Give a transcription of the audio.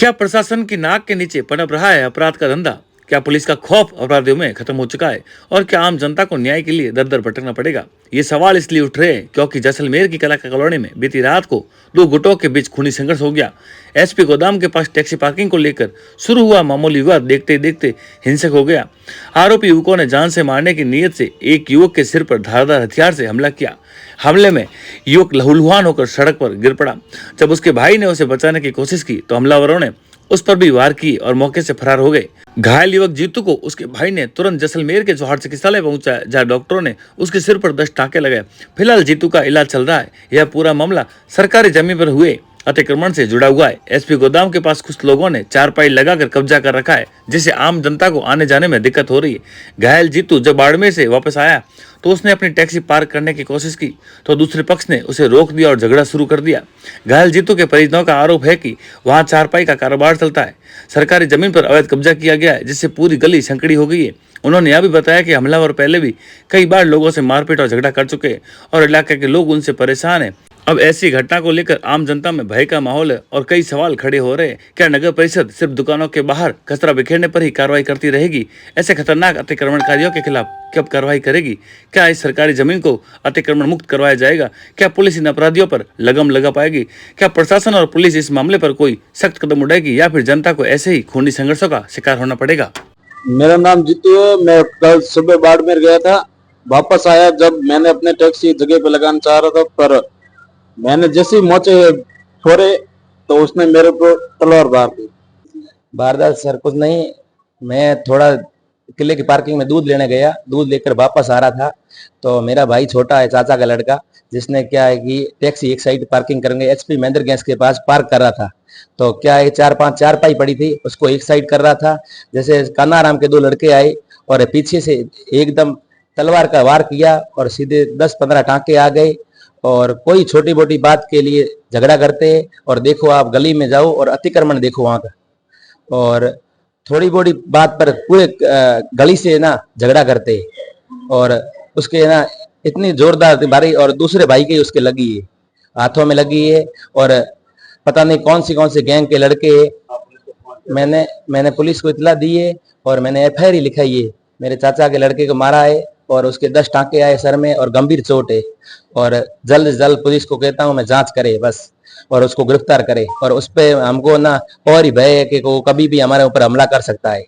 क्या प्रशासन की नाक के नीचे पनप रहा है अपराध का धंधा? क्या पुलिस का खौफ अपराधियों में खत्म हो चुका है? और क्या आम जनता को न्याय के लिए दर दर भटकना पड़ेगा? ये सवाल इसलिए उठ रहे हैं क्योंकि जैसलमेर की कला कॉलोनी में बीती रात को दो गुटों के बीच खूनी संघर्ष हो गया। एसपी गोदाम के पास टैक्सी पार्किंग को लेकर शुरू हुआ मामूली विवाद देखते देखते हिंसक हो गया। आरोपी युवकों ने जान से मारने की नीयत से एक युवक के सिर पर धारदार हथियार से हमला किया। हमले में युवक लहूलुहान होकर सड़क पर गिर पड़ा। जब उसके भाई ने उसे बचाने की कोशिश की तो हमलावरों ने उस पर भी वार किए और मौके से फरार हो गए। घायल युवक जीतू को उसके भाई ने तुरंत जैसलमेर के जौहर चिकित्सालय पहुंचाया, जहां डॉक्टरों ने उसके सिर पर 10 टांके लगाए। फिलहाल जीतू का इलाज चल रहा है। यह पूरा मामला सरकारी जमीन पर हुए अतिक्रमण से जुड़ा हुआ है। एसपी गोदाम के पास कुछ लोगों ने चारपाई लगाकर कब्जा कर रखा है, जिससे आम जनता को आने जाने में दिक्कत हो रही है। घायल जीतू जब बाड़मेर से वापस आया तो उसने अपनी टैक्सी पार्क करने की कोशिश की तो दूसरे पक्ष ने उसे रोक दिया और झगड़ा शुरू कर दिया। घायल जीतू के परिजनों का आरोप है कि वहां चारपाई का कारोबार चलता है। सरकारी जमीन पर अवैध कब्जा किया गया है, जिससे पूरी गली संकड़ी हो गई है। उन्होंने यह भी बताया कि हमलावर पहले भी कई बार लोगों से मारपीट और झगड़ा कर चुके हैं और इलाके के लोग उनसे परेशान हैं। अब ऐसी घटना को लेकर आम जनता में भय का माहौल है और कई सवाल खड़े हो रहे हैं। क्या नगर परिषद सिर्फ दुकानों के बाहर कचरा बिखेरने पर ही कार्रवाई करती रहेगी? ऐसे खतरनाक अतिक्रमणकारियों के खिलाफ कब कार्रवाई करेगी? क्या इस सरकारी जमीन को अतिक्रमण मुक्त करवाया जाएगा? क्या पुलिस इन अपराधियों पर लगम लगा पाएगी? क्या प्रशासन और पुलिस इस मामले पर कोई सख्त कदम उठाएगी या फिर जनता को ऐसे ही खूनी संघर्षों का शिकार होना पड़ेगा? मेरा नाम जीतू है। मैं कल सुबह बाड़मेर गया था, वापस आया। जब मैंने अपने टैक्सी जगह पे लगाना चाह रहा था, पर मैंने जैसे ही मोचे छोड़े तो उसने मेरे को तलवार मार दी। वारदात सर कुछ नहीं, मैं थोड़ा किले की पार्किंग में दूध लेने गया, दूध लेकर वापस आ रहा था तो मेरा भाई छोटा है, चाचा का लड़का, जिसने क्या है कि टैक्सी एक साइड पार्किंग करेंगे एचपी महेंद्र गैस के पास पार्क कर रहा था। तो क्या है, 4-5 चारपाई पड़ी थी, उसको एक साइड कर रहा था। जैसे कानाराम के 2 लड़के आए और पीछे से एकदम तलवार का वार किया और सीधे 10-15 टांके आ गए। और कोई छोटी मोटी बात के लिए झगड़ा करते हैं। और देखो, आप गली में जाओ और अतिक्रमण देखो वहां का, और थोड़ी बड़ी बात पर पूरे गली से ना झगड़ा करते हैं। और उसके ना इतनी जोरदार मारी और दूसरे भाई की उसके लगी है, हाथों में लगी है। और पता नहीं कौन से गैंग के लड़के हैं। मैंने पुलिस को इतला दी है और मैंने एफआईआर ही लिखाई है। मेरे चाचा के लड़के को मारा है और उसके 10 टांके आए सर में और गंभीर चोट है। और जल्द से जल्द पुलिस को कहता हूं मैं जांच करे बस, और उसको गिरफ्तार करे। और उस पे हमको ना और ही भय है कि वो कभी भी हमारे ऊपर हमला कर सकता है।